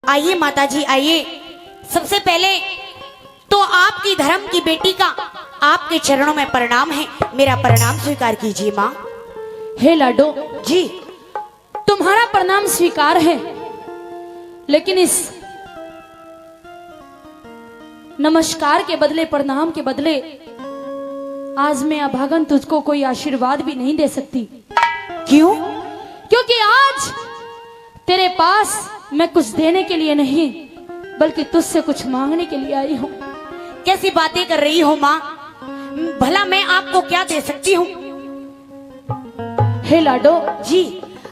आइए माताजी आइए। सबसे पहले तो आपकी धर्म की बेटी का आपके चरणों में प्रणाम है, मेरा प्रणाम स्वीकार कीजिए माँ। हे लाडो जी तुम्हारा प्रणाम स्वीकार है, लेकिन इस नमस्कार के बदले, प्रणाम के बदले आज मैं अभागन तुझको कोई आशीर्वाद भी नहीं दे सकती। क्यों? क्योंकि आज तेरे पास मैं कुछ देने के लिए नहीं बल्कि तुझसे कुछ मांगने के लिए आई हूँ। कैसी बातें कर रही हो माँ? भला मैं आपको क्या दे सकती हूँ? हे लाडो जी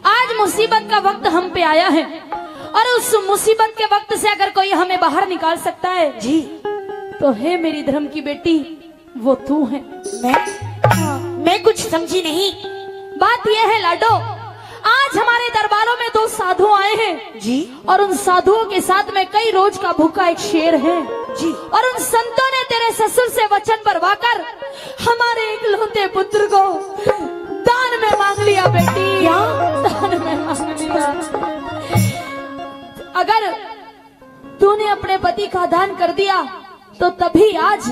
आज मुसीबत का वक्त हम पे आया है और उस मुसीबत के वक्त से अगर कोई हमें बाहर निकाल सकता है जी तो हे मेरी धर्म की बेटी, वो तू है। मैं कुछ समझी नहीं। बात यह है लाडो, आज हमारे दरबारों में 2 साधु आए हैं जी और उन साधुओं के साथ में कई रोज का भूखा एक शेर है जी। और उन संतों ने तेरे ससुर से वचन भरवाकर हमारे इकलौते पुत्र को दान में मांग लिया बेटी। क्या? दान में मांग लिया। अगर तूने अपने पति का दान कर दिया तो तभी आज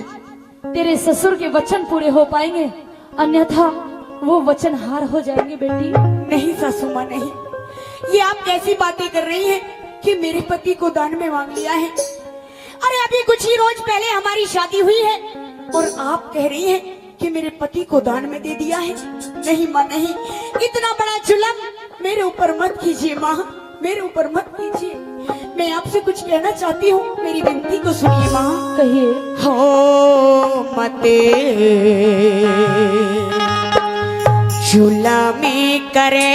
तेरे ससुर के वचन पूरे हो पाएंगे, अन्यथा वो वचन हार हो जाएंगे बेटी। नहीं सासू माँ नहीं, ये आप कैसी बातें कर रही हैं कि मेरे पति को दान में मांग लिया है? अरे अभी कुछ ही रोज पहले हमारी शादी हुई है और आप कह रही हैं कि मेरे पति को दान में दे दिया है। नहीं माँ नहीं, इतना बड़ा जुल्म मेरे ऊपर मत कीजिए माँ, मेरे ऊपर मत कीजिए। मैं आपसे कुछ कहना चाहती हूँ, मेरी विनती को सुनिए माँ। कहिए। हो मते जुल्म करे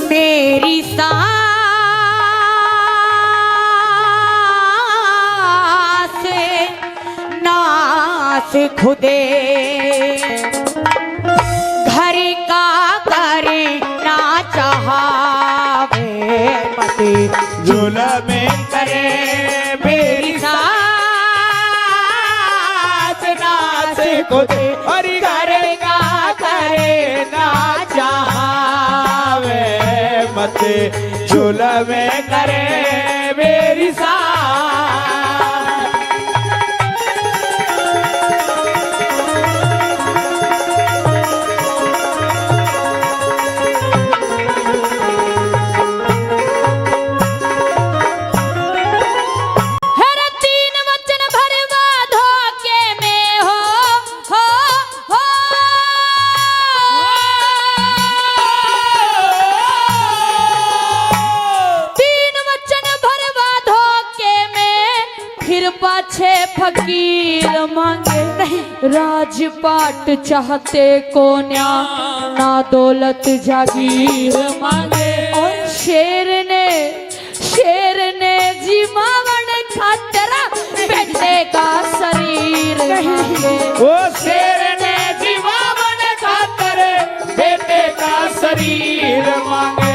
मेरी सास नास खुदे, घर का करे ना चाहे मते जुल्म करे मेरी सास नास खुदे और करे का करे ना चाहे मत जुल्म करे मेरी सास। फकीर मांगे राजपाट चाहते को न्या ना दौलत जागीर मांगे। और शेर ने जीवावन खातरा बेटे का शरीर मांगे। वो शेर ने जीवावन खातर बेटे का शरीर मांगे।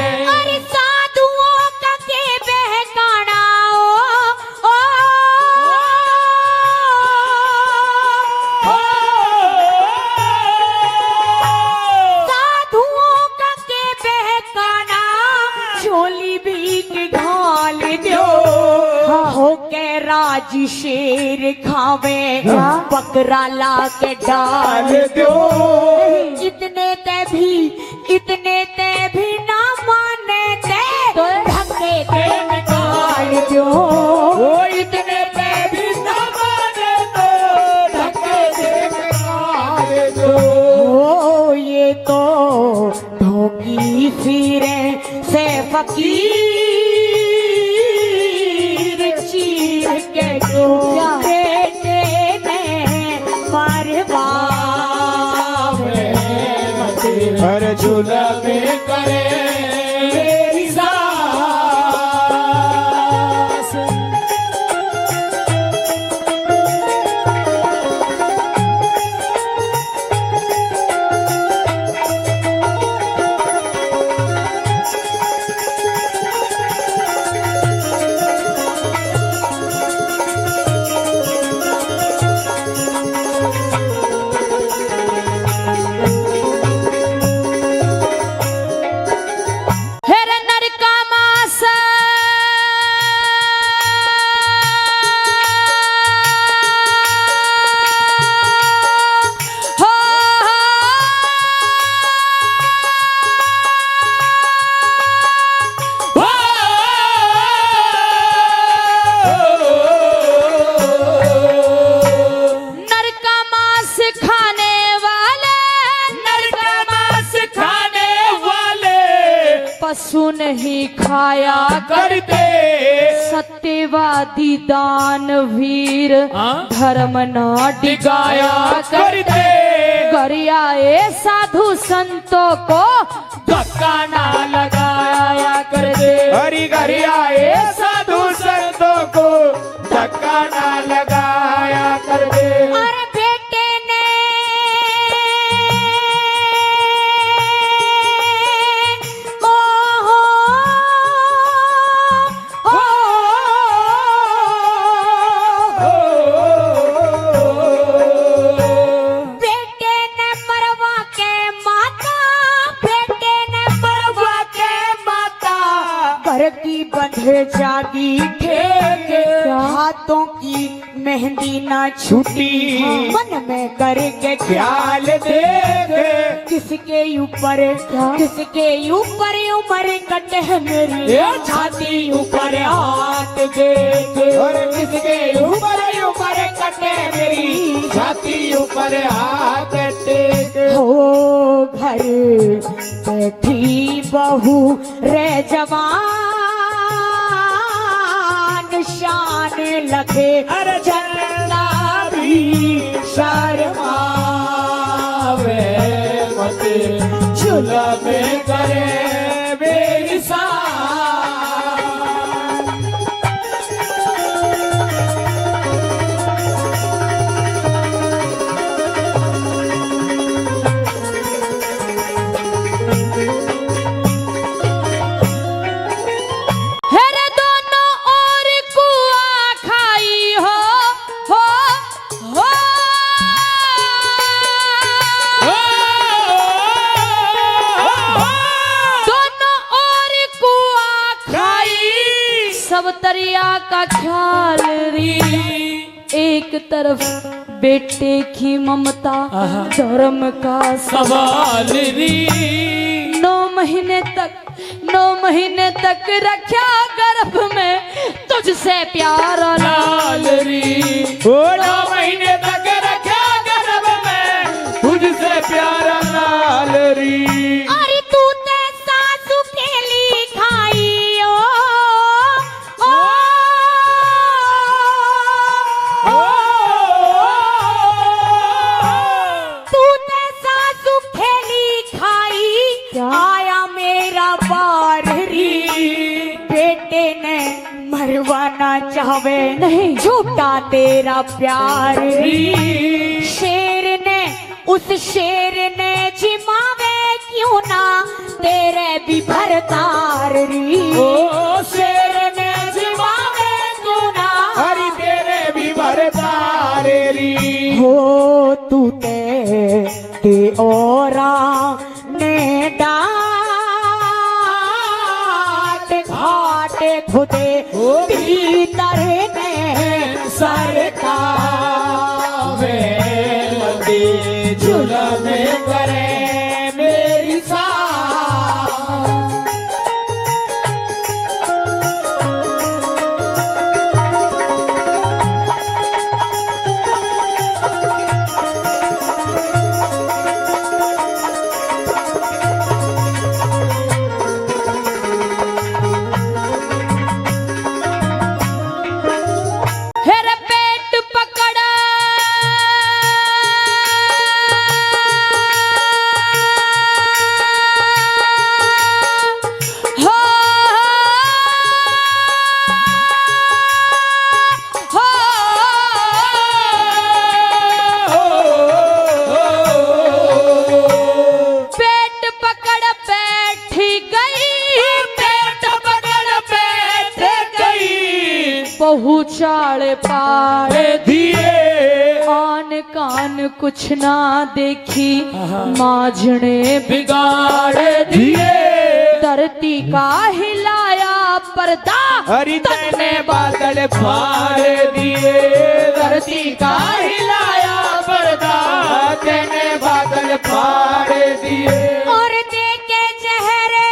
राज शेर खावे बकरा ला के डाल दो, इतने ते भी ना माने ते धक्के के निकाल दो। वो इतने पे भी ना माने तो धक्के के निकाल दो। ओ ये तो ढोकी फिरे से फकीर बेटे ने मरवा हर जुल्म करे मेरी सास। पशु नहीं खाया करते सत्यवादी दानवीर हाँ? धर्म न डिगाया करते गरियाए साधु संतों को धक्का ना लगाया करते हरि घर आए साधु संतों को धक्का ना लगाया करते अरे बेटे ने ओ बेटे ने मरवा के माता, बेटे ने मरवा के माता, घर की बंधे जागी ठेके, हाथों की मेहंदी ना छूटी, मन में करके ख्याल देखे किसके ऊपर किसके ऊपर उम्र कट है मेरी ये छाती ऊपर हाथ देखे और किसके ऊपर ऊपर कटे मेरी छाती ऊपर हाथ टेके हो घर बैठी बहू रे जवान शान लगे अरे चलना भी शर्मावे मते झूला में करे मेरी सा हेरे दोनों ओर कुआ खाई हो दोनों ओर कुआ खाई सब तरिया का ख्याल री एक तरफ बेटे की ममता धर्म का सवाल री 9 महीने तक रखा गर्भ में तुझसे प्यार लाल री 9 महीने तक रखा गर्भ में तुझसे प्यारा लाल री अरे तू ते सासू के लिए खाई ओ तू ते सासू खेली खाई आया मेरा बार री बेटे ने मरवाना चाहे नहीं। झूठा तेरा प्यार री शेर ने उस शेर ने जिमावे क्यों ना तेरे भी भरतार री ओ शेर ने जिमावे क्यों ना हरि तेरे भी भरतारे री हो तू ते ओरा ने डाट घाट खुदे भीतर ने सरका वे झूला में करे मेरी सा हेरे पेट पकड़ा हो पेट पकड़ बैठी गई पेट पकड़ बैठ गई बहु चाड़ पाड़े दिए आन कान कुछ ना देखी माझने बिगाड़ दिए धरती का हिलाया पर्दा हरि तने बादल फाड़ दिए धरती का हिलाया पर्दा तने बादल फाड़ दिए और देखे चेहरे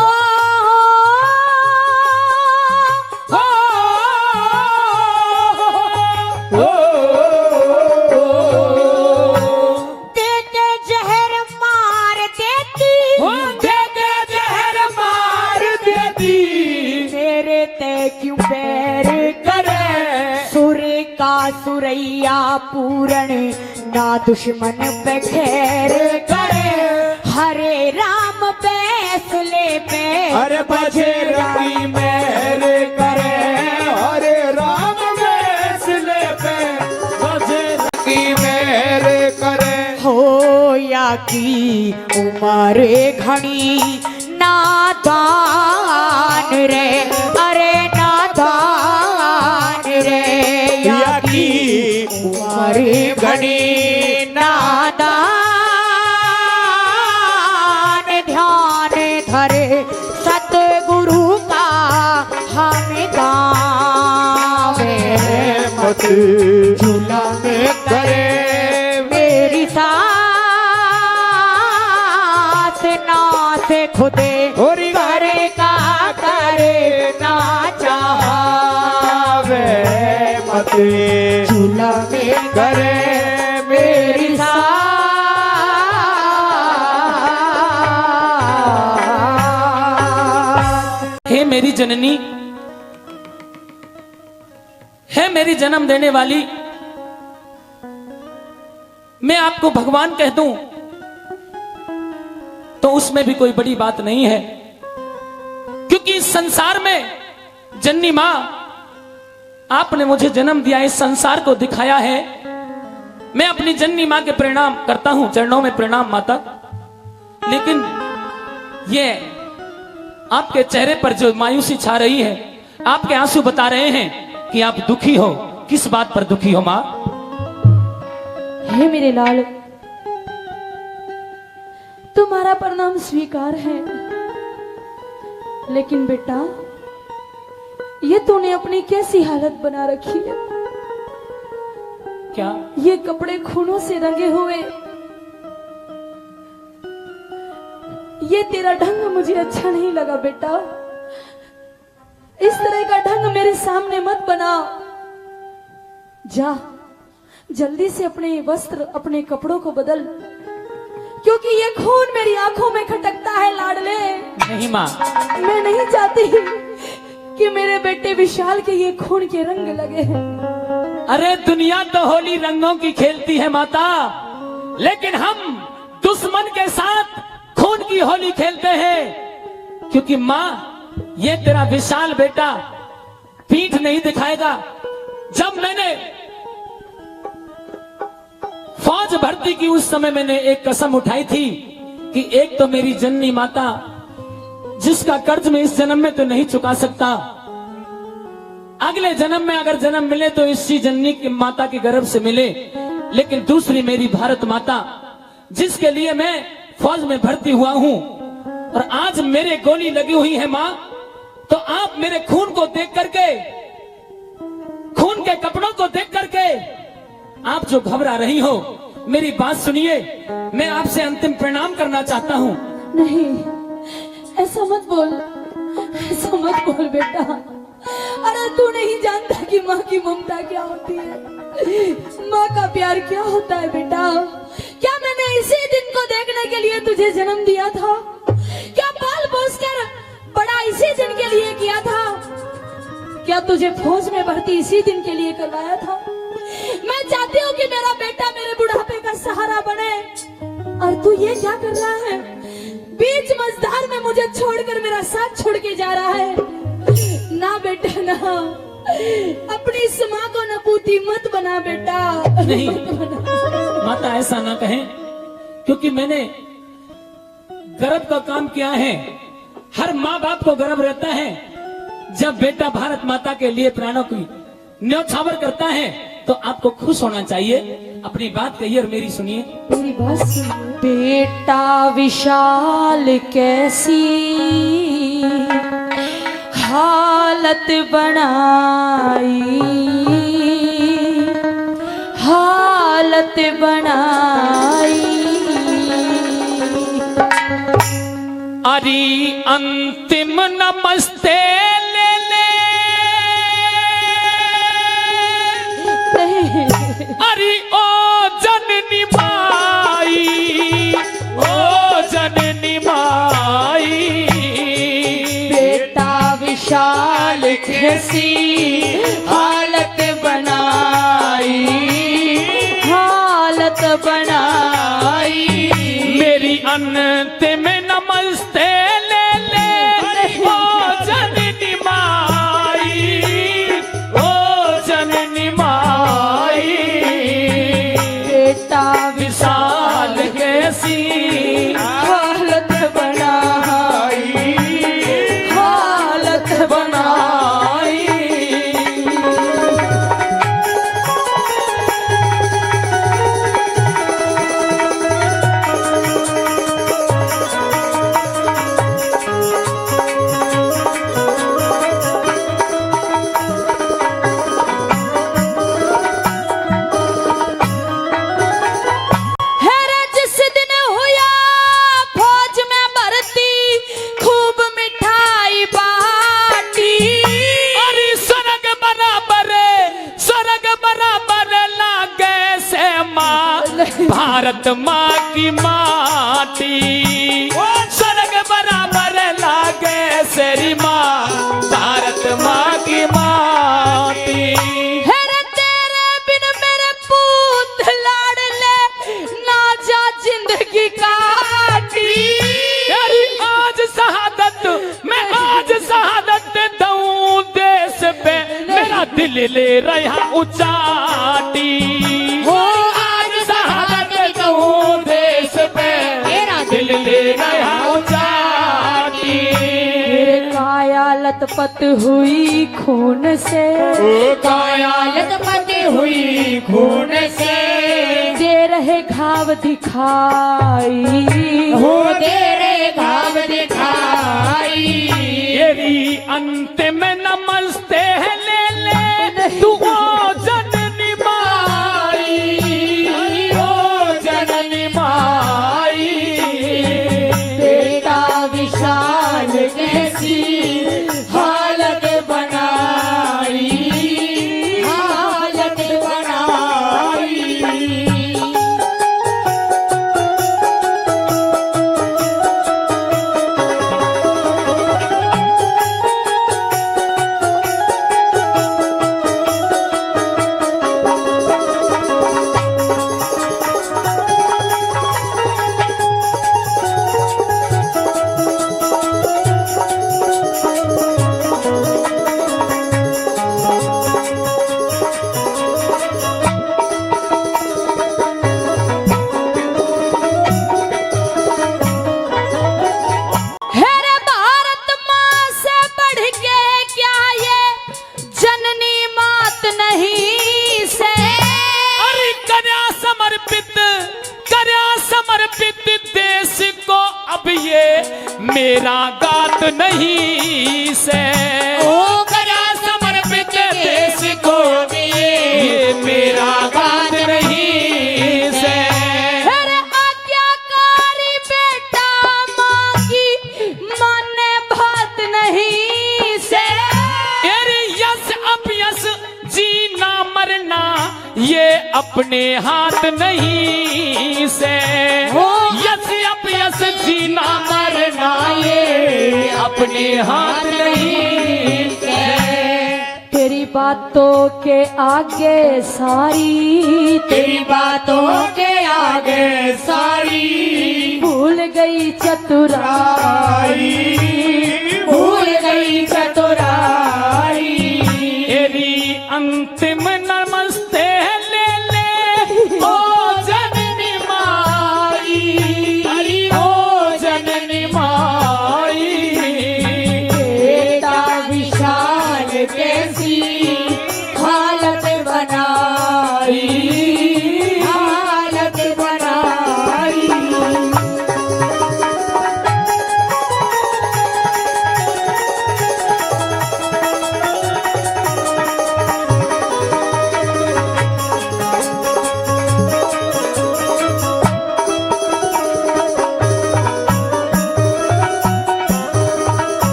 ओ देखे मैया पूरण ना दुश्मन पे खैर करे, हरे राम फैसले पे अरे बजरंगी मेहर करे, हरे राम फैसले पे बजरंगी मेहर करे। हो या की उम्र घनी नादान रे, अरे नादान रे, या की उम्र घनी नादान, ध्यान धरे सतगुरु का हम गावे, मत झूला में करे मेरी सास ना से खुदे होरी करे का करे ना चाहे, मत झूला में करे मेरी सास। हे मेरी जननी, है मेरी जन्म देने वाली, मैं आपको भगवान कह दूं तो उसमें भी कोई बड़ी बात नहीं है, क्योंकि इस संसार में जननी मां आपने मुझे जन्म दिया, इस संसार को दिखाया है। मैं अपनी जननी मां के प्रणाम करता हूं, चरणों में प्रणाम माता। लेकिन ये आपके चेहरे पर जो मायूसी छा रही है, आपके आंसू बता रहे हैं कि आप दुखी हो। किस बात पर दुखी हो मां? हे मेरे लाल, तुम्हारा प्रणाम स्वीकार है, लेकिन बेटा ये तूने अपनी कैसी हालत बना रखी है। क्या? ये कपड़े खूनों से रंगे हुए, ये तेरा ढंग मुझे अच्छा नहीं लगा बेटा। इस तरह का ढंग मेरे सामने मत बना। जा जल्दी से अपने वस्त्र, अपने कपड़ों को बदल, क्योंकि ये खून मेरी आंखों में खटकता है लाडले। नहीं मां, मैं नहीं चाहती कि मेरे बेटे विशाल के ये खून के रंग लगे हैं। अरे दुनिया तो होली रंगों की खेलती है माता, लेकिन हम दुश्मन के साथ खून की होली खेलते हैं। क्योंकि मां, ये तेरा विशाल बेटा पीठ नहीं दिखाएगा। जब मैंने फौज भर्ती की उस समय मैंने एक कसम उठाई थी कि एक तो मेरी जननी माता, जिसका कर्ज मैं इस जन्म में तो नहीं चुका सकता, अगले जन्म में अगर जन्म मिले तो इसी जननी की माता के गर्भ से मिले। लेकिन दूसरी मेरी भारत माता, जिसके लिए मैं फौज में भर्ती हुआ हूं, और आज मेरे गोली लगी हुई है मां, तो आप मेरे खून को देख करके, खून के कपड़ों को देख करके आप जो घबरा रही हो, मेरी बात सुनिए। मैं आपसे अंतिम प्रणाम करना चाहता हूं। नहीं, ऐसा मत बोल, ऐसा मत बोल बेटा। अरे तू नहीं जानता कि माँ की ममता क्या होती है, माँ का प्यार क्या होता है बेटा। क्या मैंने इसी दिन को देखने के लिए तुझे जन्म दिया था? क्या पाल पोस कर बड़ा इसी दिन के लिए किया था? क्या तुझे फौज में भर्ती इसी दिन के लिए करवाया था? मैं चाहती हूँ कि मेरा बेटा मेरे बुढ़ापे का सहारा बने, और तू ये क्या कर रहा है? बीच मझधार में मुझे छोड़कर मेरा साथ छोड़ के जा रहा है। ना बेटा ना, अपनी इस माँ को नपूती मत बना बेटा। नहीं मत बना। माता, ऐसा ना कहें, क्योंकि मैंने गर्व का काम किया है। हर माँ बाप को गर्व रहता है जब बेटा भारत माता के लिए प्राणों की न्यौछावर करता है, तो आपको खुश होना चाहिए। अपनी बात कहिए और मेरी सुनिए। मेरी बात सुन। बेटा विशाल कैसी हालत बनाई, हालत बनाई। अरे अंतिम नमस्ते ले ले, अरे ओ जननी माई, ओ जननी माई। बेटा विशाल कैसी हालत बनाई, अंतिम नमस्ते ले ले ओ जननी माई, ओ जननी माई। बेटा विशाल कैसी हालत बनाई, हालत बनाई। है रे जिस दिन हुआ फौज में भर्ती, खूब मिठाई बाटी। अरे स्वर्ग बराबर लागे से माँ, भारत माँ की माटी। स्वर्ग बराबर लागे सेरी माँ, भारत माँ की माटी। है रे तेरे बिन मेरे पूत लाडले, ना जा जिंदगी काटी। अरे आज शहादत दूं देश पे, मेरा दिल ले रहा उचाटी। हो आज शहादत दूं देश पे, मेरा दिल ले रहा उचाटी। मेरे काया लथपथ हुई खून से, काया लथपथ हुई खून से, दे रहे घाव दिखाई। हो तेरे घाव दिखाई। तेरी अंतिम नमस्ते ले ले तू ओ जननी माई, ओ जननी माई। बेटा विशाल कैसी हालत बनाई, हालत बनाई। है रे भारत माँ से बढ़ के क्या ये जननी मात नहीं से। अरे कर्या समर्पित देश को अब ये मेरा गात नहीं से। ओ करा समर्पित देश को ये मेरा गात नहीं से। है रे आज्ञाकारी बेटा माँ की माने बात नहीं से। अरे यस अपयस जीना मरना ये अपने हाथ नहीं से। हो यस अपयस जीना मरना ये अपने हाथ नहीं से। तेरी बातों के आगे सारी, तेरी बातों के आगे सारी भूल गई चतुराई। भूल गई चतुराई। तेरी अंतिम नमस्ते ले ले ओ जननी माई, ओ जननी माई। बेटा विशाल कैसी हालत बनाई, हालत बनाई।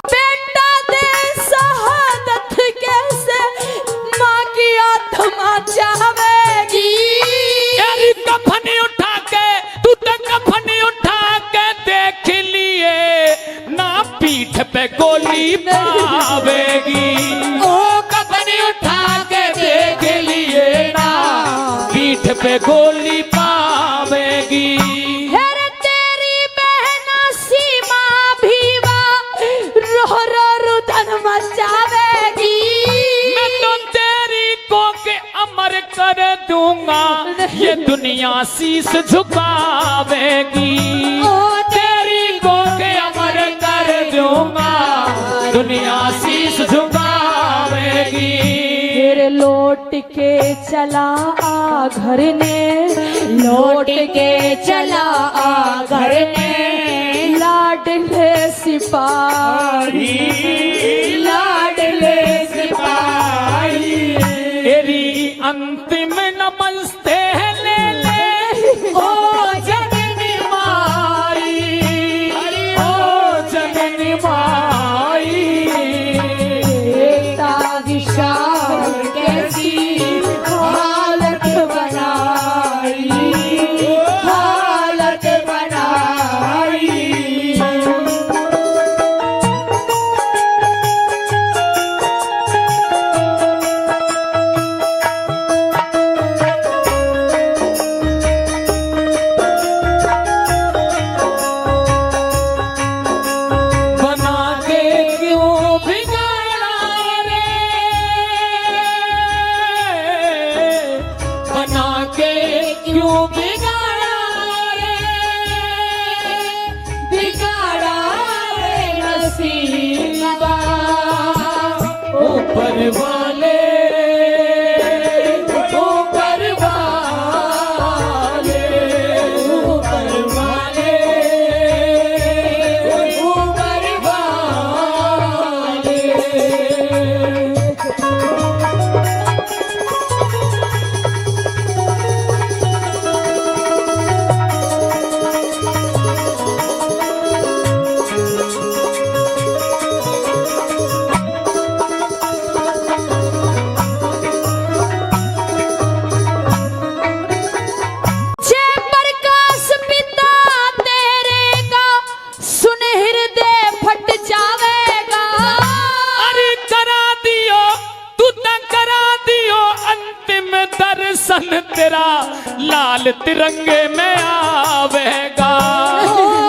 बेटा दे शहादत कैसे माँ की आत्मा चाहेगी। तेरी कफनी उठा के तू तो कफनी उठा के देख लिए ना, पीठ पे गोली पावेगी। ओ कफनी उठा के देख लिए ना, पीठ पे गोली पावेगी। ये दुनिया शीश झुकावेगी, तेरी को के अमर कर दूंगा, दुनिया शीश झुकावेगी। फिर लौट के चला आ घर ने, लौट के चला आ घर में, लाडले सिपाही, लाडले सिपाही। तेरी अंतिम नमस्ते ले ले ओ जननी माई, ओ जननी माई। बेटा विशाल कैसी हालत बनाई, हालत बनाई। बना के क्यों बिगाड़ा रे, बना के क्यों बिगाड़ा रे, बिगाड़ा रे नसीबा, ऊपर वाले, ऊपर वाले, ऊपर वाले, ऊपर वाले। जय प्रकाश पिता तेरे का, सुन हृदय फट जावेगा। अरे करा दियो, तू तक करा दियो अंतिम दर्शन तेरा, लाल तिरंगे में आवेगा।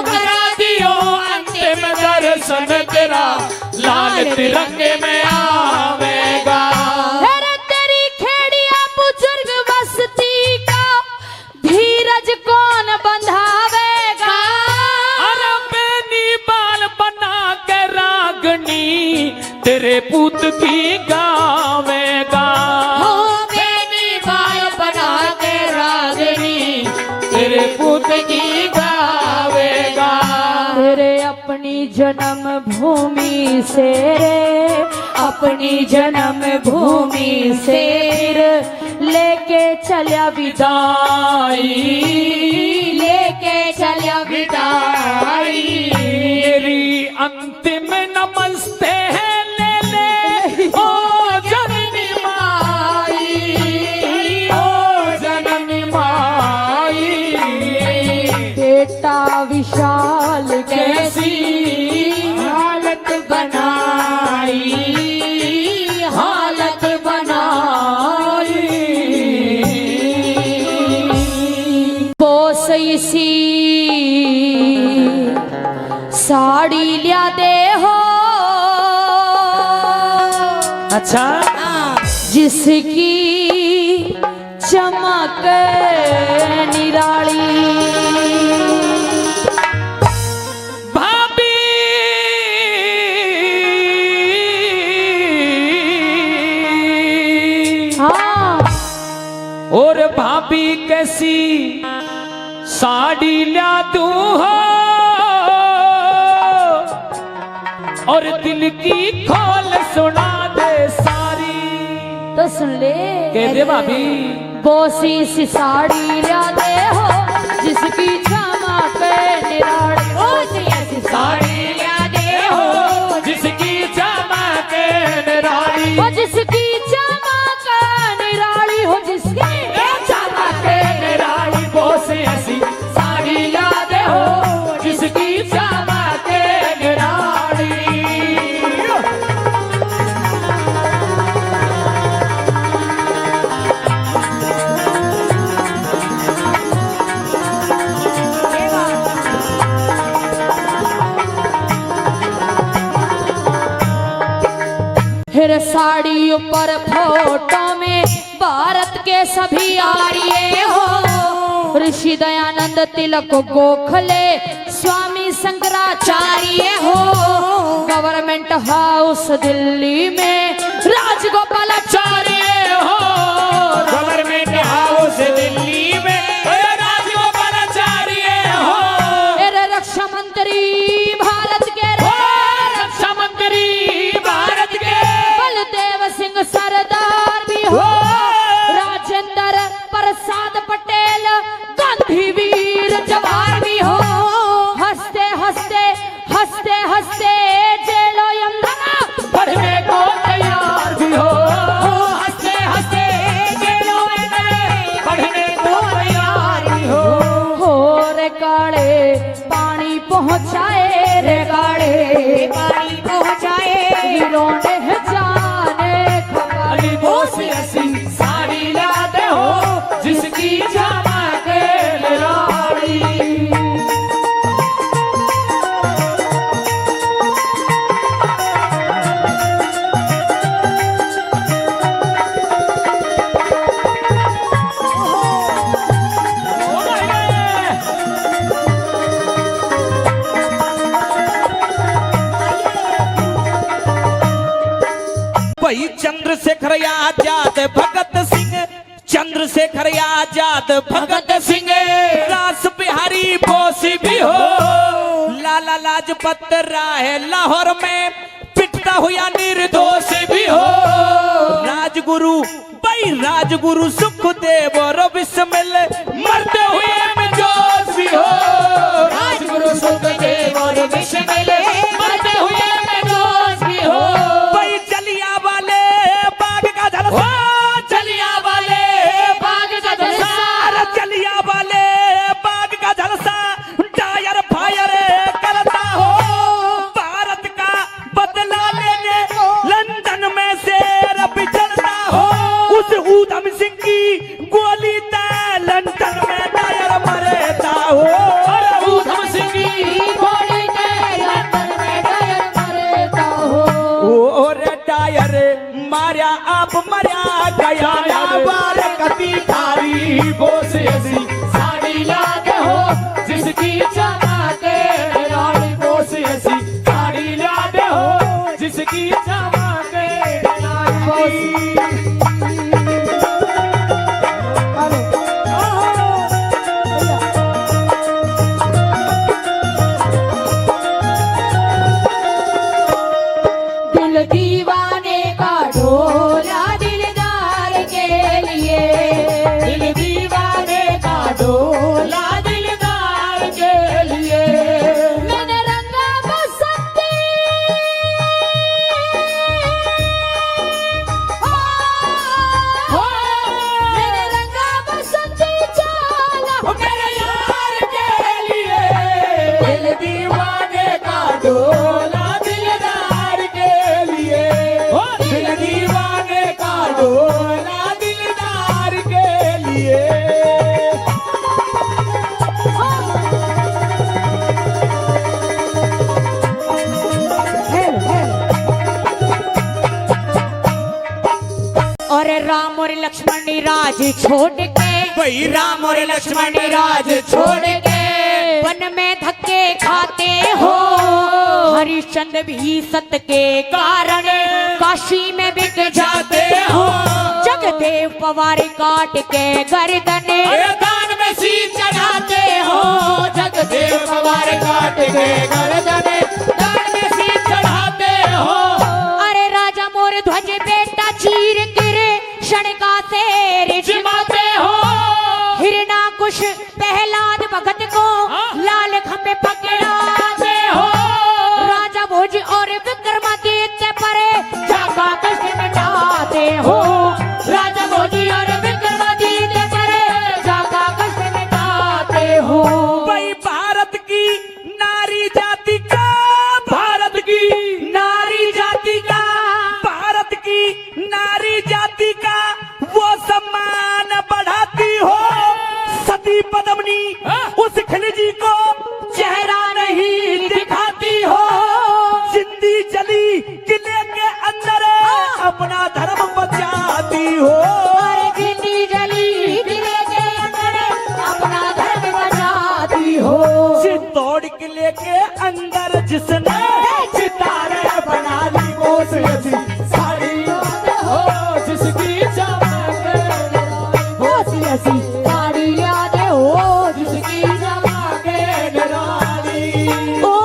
करा दियो अंतिम दर्शन तेरा, लाल तिरंगे में आवेगा। अरे तेरी खेड़िया बुजुर्ग बस्ती का, धीरज कौन बंधावेगा। अरे बेनी बाल बना के रागनी, तेरे पूत की गावेगा। हो बेनी बाल बना के रागनी, तेरे पूत की गावेगा। तेरे अपनी जन्म भूमि से रे, अपनी जन्म भूमि से फिर लेके चलिया विदाई, लेके चलिया विदाई। मेरी अंतिम नमस्ते ले ले ओ जननी माई, ओ जननी माई। बेटा विशाल कैसी हालत बनाई, हालत बनाई। बोस इसी साड़ी लिया दे हो, अच्छा जिसकी चमक निराली। भाभी हाँ और भाभी कैसी साड़ी ला दूं हो, और दिल की खोल सुना दे सारी। तो सुन ले, कह दे भाभी बोसी सी साड़ी लिया दे हो, जिसकी चमक निराली। ओ ऐसी साड़ी ला दे हो, जिसकी चमक निराली, हो जिसकी चमक निराली, हो जिसकी चमक निराली। बोस ऐसी साड़ी ला दे हो, जिसकी चमक निराली। फिर साड़ी ऊपर फोटो में भारत के सभी आ रही हो। ऋषि दयानंद तिलक गोखले, स्वामी शंकराचार्य हो, गवर्नमेंट हाउस दिल्ली में राजगोपालाचार्य हो, गवर्नमेंट हाउस दिल्ली में राजगोपालाचार्य हो, अरे रक्षा मंत्री भारत के रे, रक्षा मंत्री भारत के बलदेव सिंह सरदार भी हो, राजेंद्र प्रसाद पटेल गांधी वीर जवाहर भी हो, हंसते हंसते हंसते हंसते जेलो यमदना पढ़ने को तैयार भी हो, हंसते हंसते जेलों में गए, पढ़ने को तैयार भी हो, रे काले पानी पहुँचाए, रे काले पानी पहुँचाए, वीरों ने जाने अली बोस ऐसी साड़ी लाते हो जिसकी चमक निराली। वही चंद्रशेखर आजाद भगत सिंह, चंद्रशेखर आजाद भगत सिंह, रास बिहारी बोस भी हो, लाला लाजपत राय लाहौर में पिटता हुआ निर्दोष भी हो, राजगुरु भाई राजगुरु सुखदेव और बिस्मिल मरते हुए में जोश भी हो, राजगुरु सुखदेव और बिस्मिल मरते हुए में जोश भी हो, भाई जलिया वाले बाग का जलसा, चलिया वाले बाग का जलसा, चलिया वाले बाग का जलसा टायर फायर करता हो, भारत का बदला लेने लंदन में शेर बिछड़ता हो, उस ऊधम सिंह की गोली तय लंदन में टायर मरता हो, ऊधम सिंह की गोली के लंदन में टायर मरता हो, और टायर मारा आप मरा गया बार कभी थारी बोस ऐसी साड़ी लाते हो जिसकी चमक निराली, बोस ऐसी साड़ी लाते हो जिसकी चमक निराली। दिल दीवाने का ढोला दिलदार के लिए, दिल दीवाने का डोला दिलदार के लिए, मैंने रंगा बसंती मैंने रंगा बसंती चाला मेरे यार के लिए, दिल दीवाने का डोला दिलदार के लिए, दिल दीवाने का डोला दिलदार के लिए। और राम और लक्ष्मण ने राज छोड़ के, भाई राम और लक्ष्मण राज छोड़ के वन में धक्के खाते हो, हरिश्चंद्र भी सत्य के कारण काशी में बिक जाते हो, जगदेव पवार काट के गर्दने दान में शीश चढ़ाते हो, जगदेव पवार काट के गर्दने दान में शीश चढ़ाते हो, अरे राजा मोर ध्वज बेटा चीर गिरे शणका से जिमाते हो, हिरणाकुश प्रहलाद भगत को लाल खंबे पकड़ाते हो, राजा भोज और विक्रमादित्य परे जाका कष्ट मिटाते हो, राजा भोजी और विक्रमादित्य परे जाका कष्ट मिटाते हो, भाई भारत की नारी जाति का, भारत की नारी जाति का, भारत की नारी जाति का वो सम्मान बढ़ाती हो, सती पद्म तोड़ के लेके अंदर जिसने सितारे बना ली बोस ऐसी साड़ी हो जिसकी चमक बोस ऐसी साड़ी याद हो जिसकी चमक निराली ओ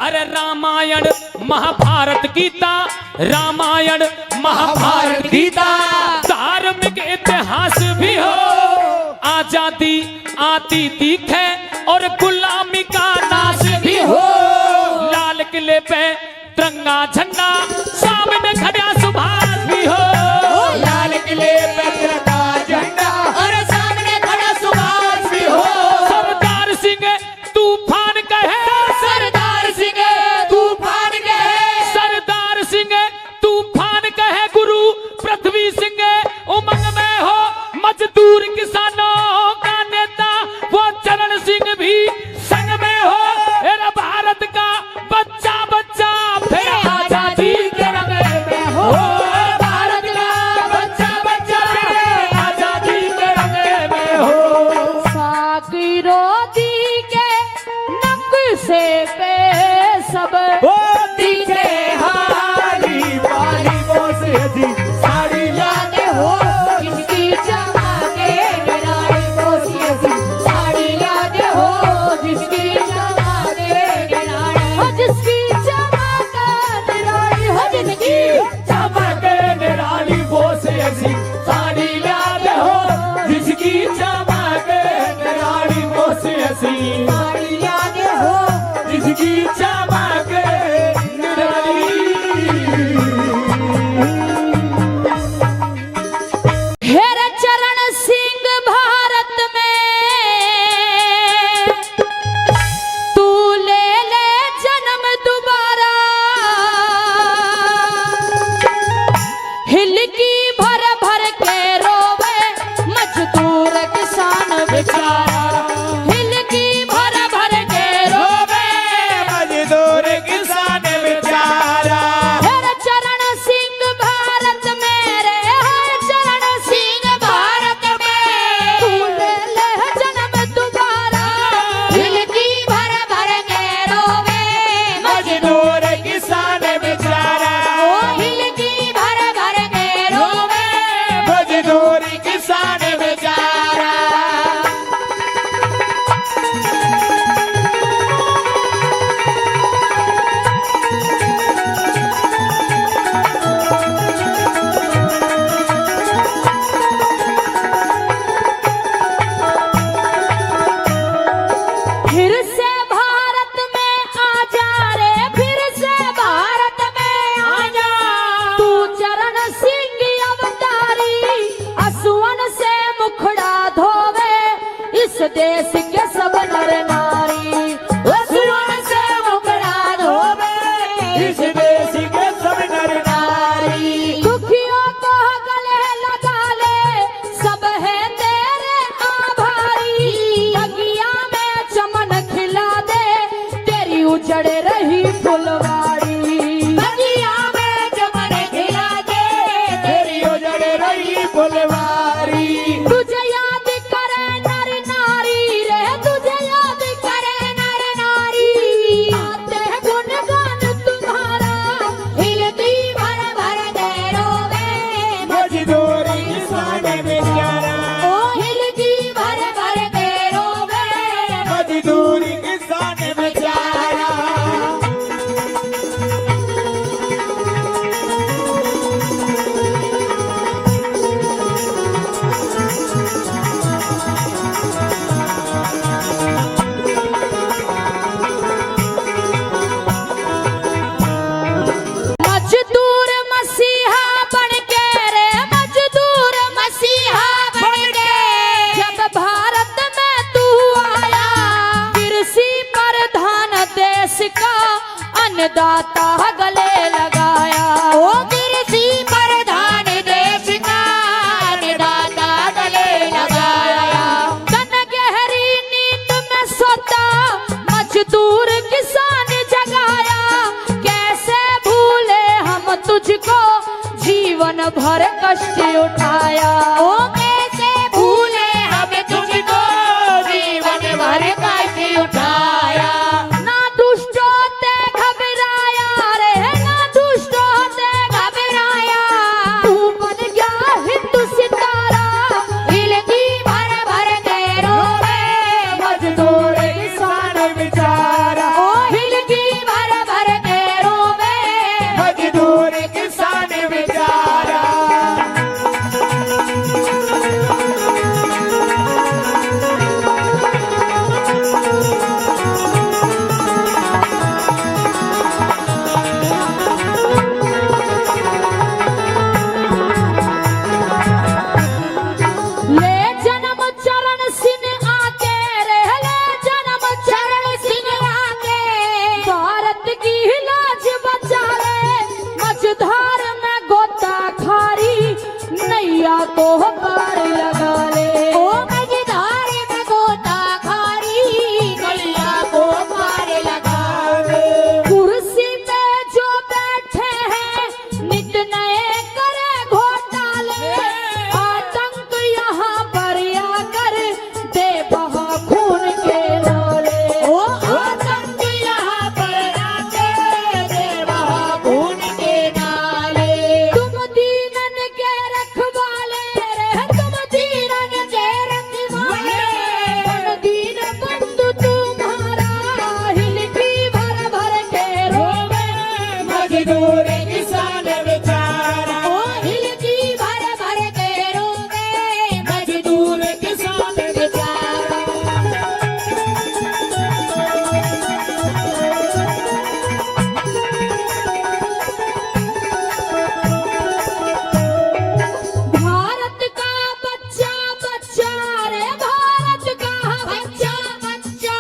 अरे रामायण महाभारत गीता, रामायण महाभारत गीता, धार्मिक इतिहास भी हो, आजादी आती दिखे और गुलामी का नाश भी हो। लाल किले पे तिरंगा झंडा, सामने खड़ा सुभाष भी हो। लाल किले पे तिरंगा झंडा और सामने खड़ा सुभाष भी हो सरदार सिंह तूफान कहे, सरदार सिंह तूफान कहे सरदार सिंह तूफान कहे, गुरु पृथ्वी सिंह उमंग में हो, मजदूर किसानों का नेता वो चरण सिंह भी संग में हो। मेरा भारत का बच्चा बच्चा फिर आजादी के रंग में हो। भारत का बच्चा बच्चा आजादी के रंग में हो साकिरोदी के नक्शे पे सब दिखे हारी वाली बोस ऐसी साड़ी याद हो जिसकी चमके निराली बोस ऐसी साड़ी याद हो जिसकी चमके निराली हो जिसकी चमक निराली हो जिसकी चमके निराली बोस ऐसी साड़ी याद हो जिसकी चमके निराली बोस ऐसी साड़ी याद हो जिसकी चमके निराली हेर चरण सिंह भारत में तू ले ले जन्म दोबारा, हिलकी भर भर के रोवे मजदूर किसान बेचारा, हिलकी भर भर के रोवे अन्नदाता गले लगाया। ओ कृषि प्रधान देश का अन्नदाता गले लगाया। तन गहरी नींद में सोता मजदूर किसान जगाया। कैसे भूले हम तुझको जीवन भर कष्ट उठाया। ओ कैसे भूले हम तुझको जीवन भर कष्ट उठाया। ना दुष्टों ते घबराया रे, ना दुष्टों ते घबराया। तू बन गया हिंदू सितारा, हिलकी भर भर के रोवे मजदूर किसान बेचारा। ओ हिलकी भर भर के रोवे मजदूर किसान बेचारा। ले जन्म चरण सिंह आके रे, ले जन्म चरण सिंह आके। भारत की लाज बचा ले, मझधार में गोता खारी नैया को पार लगा ले। ओ मझधार में गोता खारी नैया को पार लगा ले। कुर्सी पे जो बैठे हैं नित नए करे घोटाले। आतंक यहाँ पर आकर दे बहा खून के नाले। ओ आतंक यहाँ पर आके दे बहा खून के नाले। तुम दीनन के रखवाले रे, तुम दीनन के रखवाले। बन दीन बंधु तुम्हारा, हिलकी भर भर के रोवे मजदूर किसान बेचारा। ओ हिलकी भर भर के रोवे मजदूर किसान बेचारा। भारत का बच्चा बच्चा रे, भारत का बच्चा बच्चा।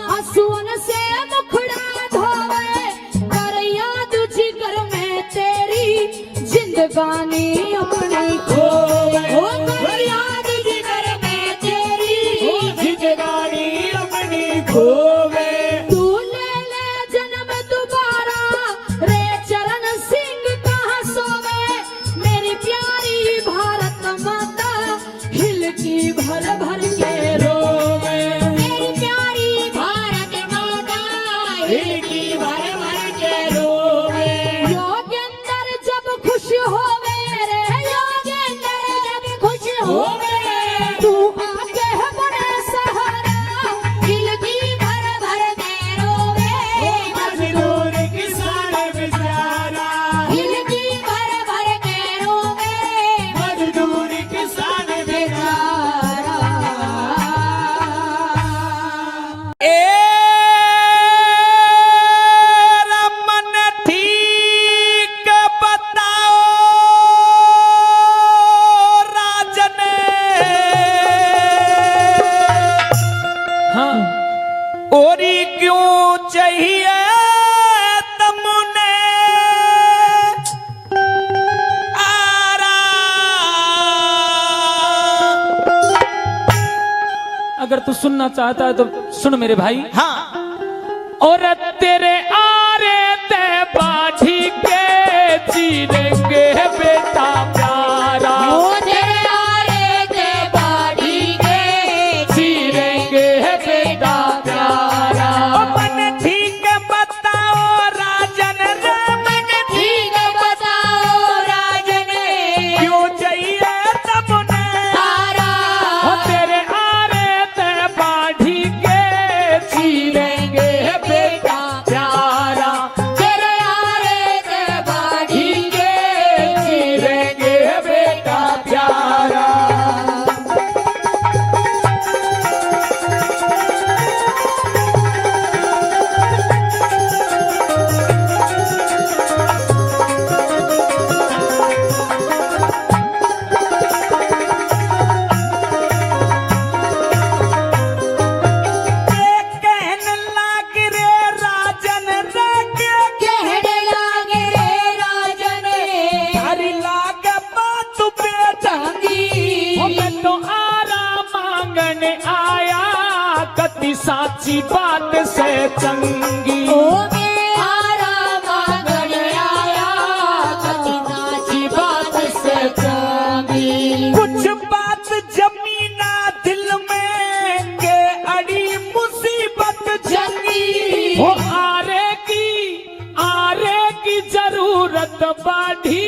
हंसुअन से मुखड़ा धोवे, कर याद जिगर में तेरी जिंदगानी अपनी खोवे। ओ कर याद जिगर में तेरी जिंदगानी अपनी खोवे। तू ले ले जन्म दोबारा रे, चरण सिंह कहाँ सोवे। मेरी प्यारी भारत माता हिलकी भर भर के रोवे। मेरी प्यारी भारत माता हिलकी भर भर के रोवे। योगेंद्र जब खुश होवे रे, योगेंद्र जब खुश होवे। तू आके है बड़े सहारा, हिलकी भर भर के रोवे मजदूर किसान बेचारा। हिलकी भर भर के रोवे मजदूर किसान बेचारा। ए रमन ठीक बताओ राजन। हाँ ओरी क्यों चाहिए तमुने आरा। अगर तू सुनना चाहता है तो सुन मेरे भाई। हाँ और तेरे आरे ते बाढ़ी के चीरेंगे बेटा प्यारा। तेरे आरे के बाड़ी के चीरेंगे बेटा प्यारा। ओ मन ठीक बताओ राजन रे, मन ठीक बताओ राजन क्यों चाहिए तमुने तारा। ओ तेरे आरे ते बाढ़ी के चीरेंगे बेटा प्यारा। कति साची बात से चंगी। ओ मेरा मगन आया कति साची बात से चंगी। कुछ बात जमीना दिल में के अड़ी मुसीबत जंगी। वो आरे की जरूरत बाढ़ी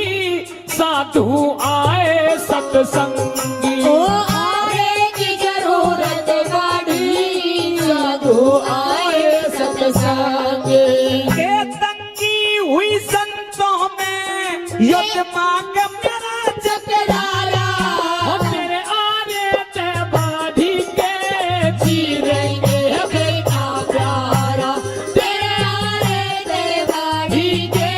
साधु आए सत्संगी। ओ आरे की जरूरत बाढ़ी साधु आए सत्संगी। के तंगी हुई संतों में युद्ध मांग मेरा चकराया। वो तेरे आरे ते बाढ़ी के चीरेंगे बेटा प्यारा। तेरे आरे ते बाढ़ी के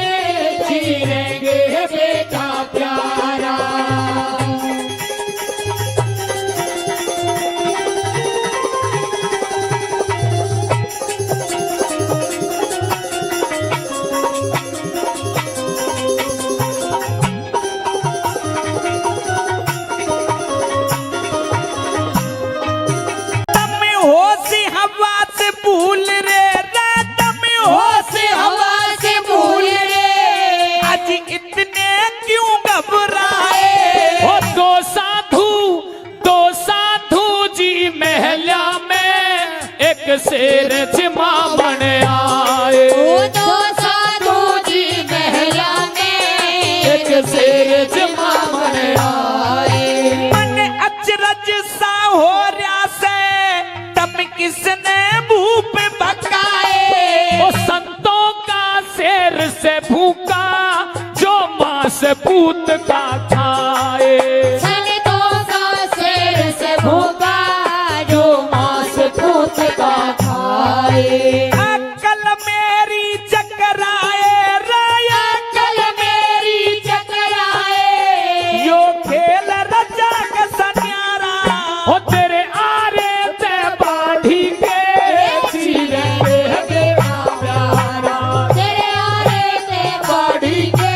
चीरेंगे बेटा प्यारा। तम होशी हवा से भूल रे तम होशी हवा से भूल रे। आज इतने क्यों घबराए। ओ दो साधु जी महला में एक शेर जिमा बन आए। ओ दो साधु जी महला में एक शेर जिमा बन आए। मन अचरज सा हो रहा से तम किसने भूप भकाए। ओ संतों का शेर से भूखा जो मांस पूत का खाए। संतों का शेर से भूखा जो मांस पूत का खाए। अकल मेरी चकराए रे अकल मेरी चकराए। यो खेल रजा का सन्यारा। ओ तेरे आरे ते बाढ़ी के चीरेंगे बेटा प्यारा। तेरे आरे ते बाढ़ी के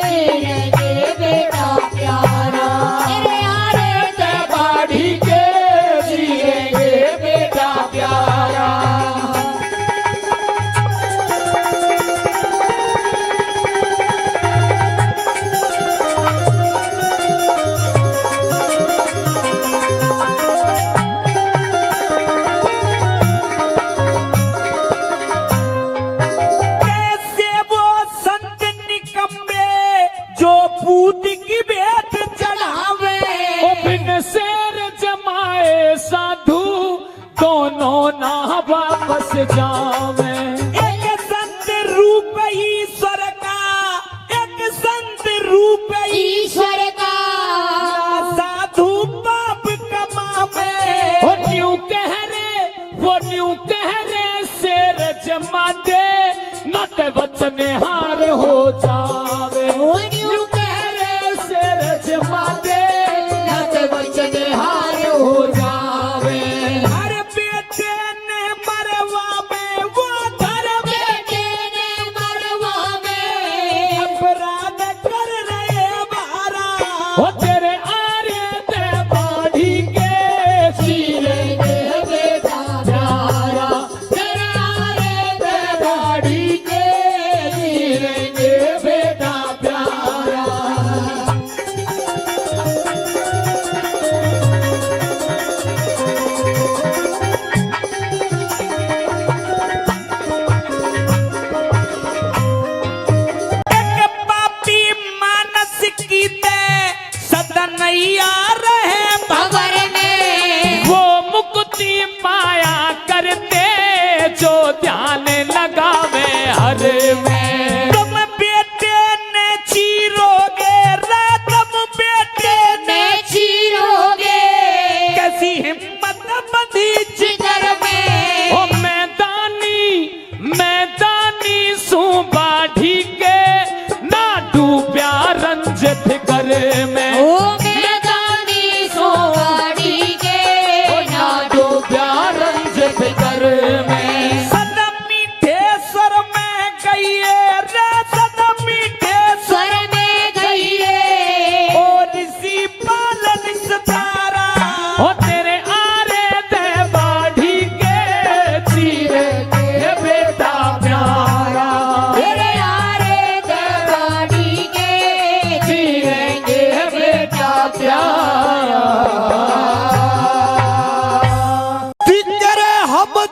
चीरेंगे बेटा प्यारा। तेरे आरे ते बाढ़ी के चीरेंगे बेटा प्यारा। कैसे वो संत निकम्मे जो पूत की भेंट चढ़ावे। ओ बिन शेर जमाए साधु दोनों ना वापस जावे। एक संत रूप ईश्वर का एक संत रूप ईश्वर का साधु पाप कमावे। वो न्यू कह रे शेर जमा दे न ते वचन हार हो जावे। वो न्यू कह रे शेर जमा दे न ते वचन हार हो जावे। हर बेटे ने मरवा में वो धर्म बेटे ने मरवा में अपराध कर रहे बारा। वो तेरे आरे ते बाढ़ी के चीरेंगे बेटा प्यारा। तेरे आरे ते बाढ़ी के चीरेंगे बेटा प्यारा। एक पापी मानस की ते सदा नैया रहे भवर में। वो मुक्ति पाया करते जो ध्यान लगावे हर में। तुम बेटे ने चीरोगे रे तुम बेटे ने चीरोगे कैसी हिम्मत बंधी जिगर में। ओ मैदानी सू बाढ़ी के ना डूब्या रंजत कर में। ओ मैदानी सोवाड़ी के ना डूब्या रंजत कर में। सदा मीठे स्वर में गई रे सदा मीठे स्वर में गई और इसी पालन सतारा। ओ तेरे आरे ते बाढ़ी के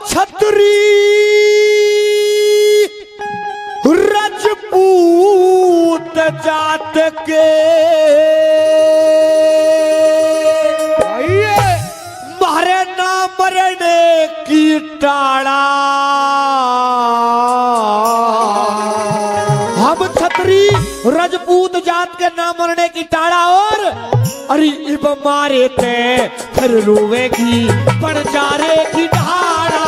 छतरी रजपूत जात के मारे ना मरने की टाड़ा। हम छतरी रजपूत जात के ना मरने की टाड़ा और अरे इब मारे ते फिर रोवेगी बंजारे की ढाड़ा।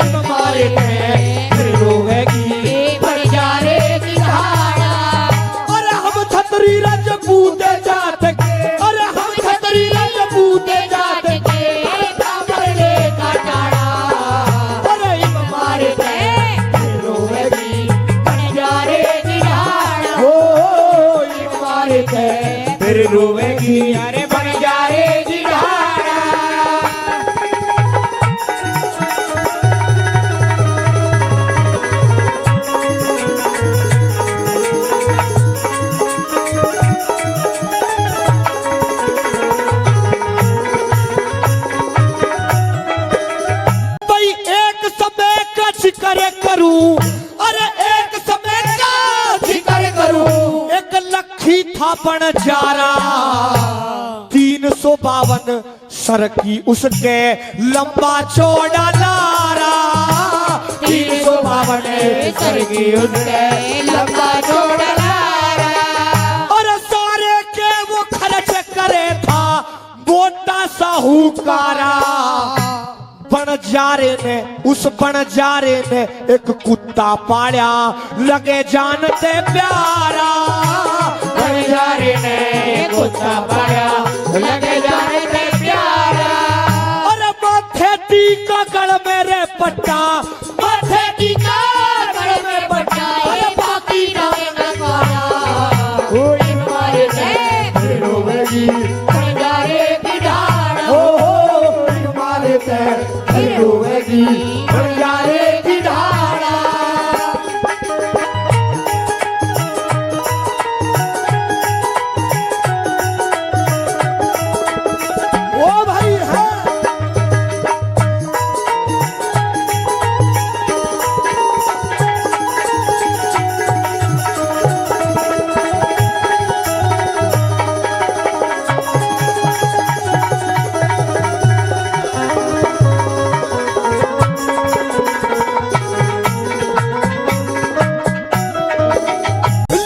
इब मारे ते फिर रोवेगी बंजारे की ढाड़ा। अरे हम छतरी रजपूत जात के, अरे हम छतरी रजपूत जात के मरने का टाड़ा। अरे इब मारे ते फिर रोवेगी बंजारे की ढाड़ा। हो इब मारे ते फिर रोवेगी अरे बन जाएगी ढाड़ा। भाई एक समय का जिक्र करूं, अरे एक समय का जिक्र करूं। एक लखी था बनजारा 352 सर की उसके लंबा चौड़ा लारा। 352 सर की उसके लंबा चौड़ा लारा। और सारे के वो खर्च करे था मोटा साहूकारा। बनजारे ने, उस बनजारे ने एक कुत्ता पाया लगे जानते प्यारा। बनजारे ने कुत्ता पाया लगे जानते प्यारा। और माथे टीका गल मेरे पट्टा, माथे टीका गल में पट्टा। अरे बाकी नाम काया कोई मारे ने फिर रोवेगी बनजारे की ढाड़ा। हो मारे ते फिर रोवेगी बनजारे की ढाड़ा। ओ भाई है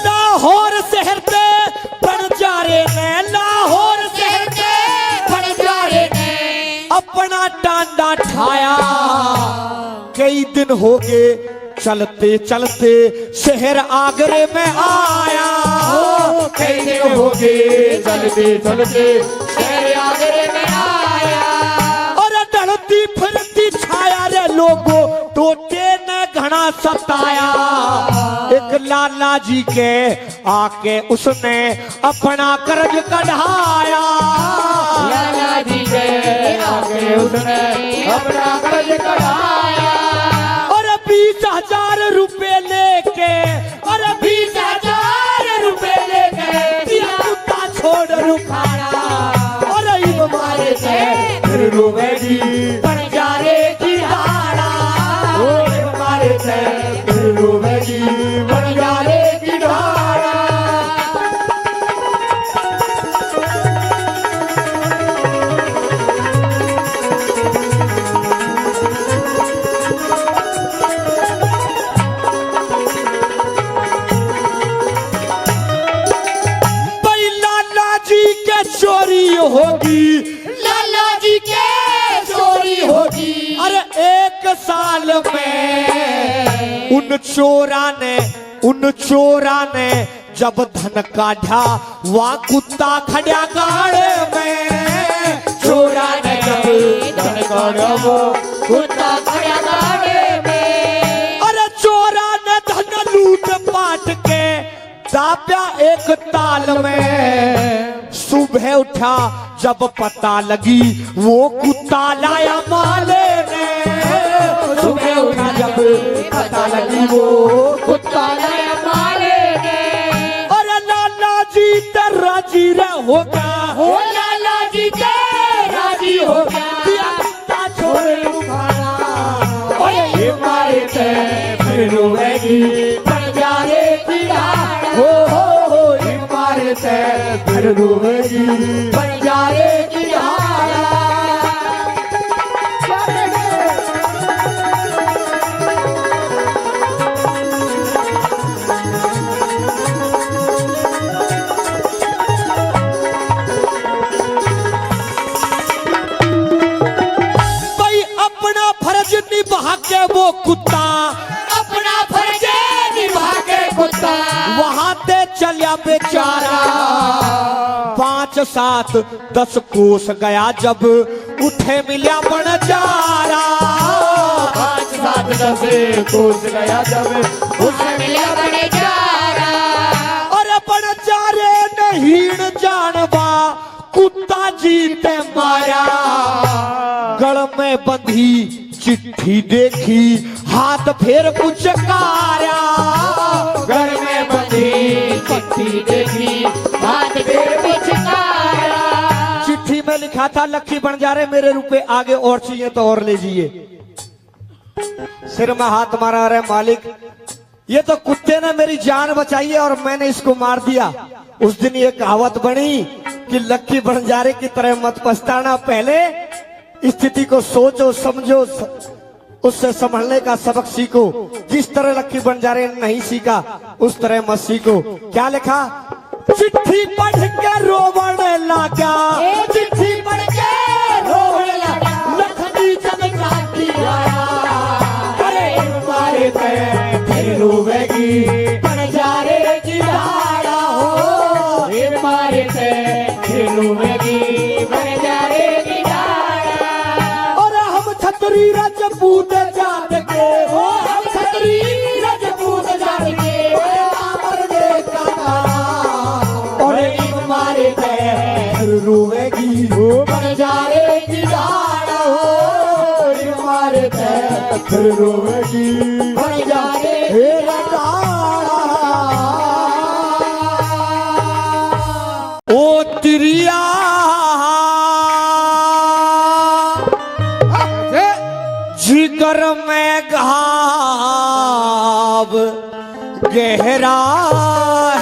लाहौर शहर पे बनजारे ने, लाहौर शहर पे बनजारे ने अपना टांडा ठाया। कई दिन हो गए चलते चलते शहर आगरे में आया। कई दिन हो गए चलते चलते शहर आगरे में आया। और ढलती फिरती छाया रे लोगों टोटे ने घना सताया। एक लाला जी के आके उसने अपना कर्ज कढ़ाया। लाला जी के आके उसने अपना कर्ज कढ़ाया। और 20,000 रुपए लेके, और 20,000 रुपए लेके दिया कुत्ता छोड़ रुखाड़ा। और इब मारे से फिर रोवेगी बनजारे की ढाड़ा। ओ इब मारे से फिर रोवेगी बनजारे की ढाड़ा। भाई लाला जी के चोरी होगी, लाला जी के चोरी होगी। अरे एक साल में उन चोरा ने जब धन काढ़ा वहाँ कुत्ता खड़ा गाड़े में। चोरा ने जब धन काढ़ा वो कुत्ता खड़ा गाड़े में। अरे चोरा ने धन लूट पाट के दाप्या एक ताल में। सुबह उठा जब पता लगी वो कुत्ता लाया माले ने। सुबह उठा जब पता लगी वो कुत्ता लाया माले ने। और लाला जी ते राजी रे होगा, हो लाला जी ते राजी होगा। दिया कुत्ता छोड़ उखाड़ा। फिर रोएगी बंजारे की डाल हो इमारत है फिर रोएगी बंजारे की डाल निभा के वो कुत्ता अपना फर्ज निभा के कुत्ता वहां ते चलिया बेचारा 5, 7, 10 कोस गया जब उठे मिलिया बनजारा 5, 7, 10 कोस गया जब उठे मिलिया बनजारा और बनजारे नहीं जानवा कुत्ता जीते मारा गल में बंधी चिट्ठी देखी हाथ फेर कुछ कारा घर में बंधी चिट्ठी देखी हाथ फेर कुछ कारा चिट्ठी में लिखा था लक्की बंजारे मेरे रुपए आगे और चाहिए तो और ले जाइए सिर में हाथ मारा रहे मालिक ये तो कुत्ते ने मेरी जान बचाई है और मैंने इसको मार दिया उस दिन ये कहावत बनी कि लक्की बंजारे की तरह मत पछताना पहले स्थिति को सोचो समझो उससे संभलने का सबक सीखो जिस तरह लक्की बंजारे ने नहीं सीखा उस तरह मत सीखो क्या लिखा चिट्ठी पढ़ के रोवने लगा चिट्ठी पढ़ के रोने लगा लखनी चमकाती आया अरे मारे पे फिर रोवेगी बंजारे की डाला हो मारे पे फिर रोवेगी बंजारे की छतरी रजपूत जात के हो हम छतरी रजपूत जात के और मारे पैर रोएगी बंजारे की डाल हो मारे पैर रोएगी बंजारे ओ तिरिया जिगर में घाव गहरा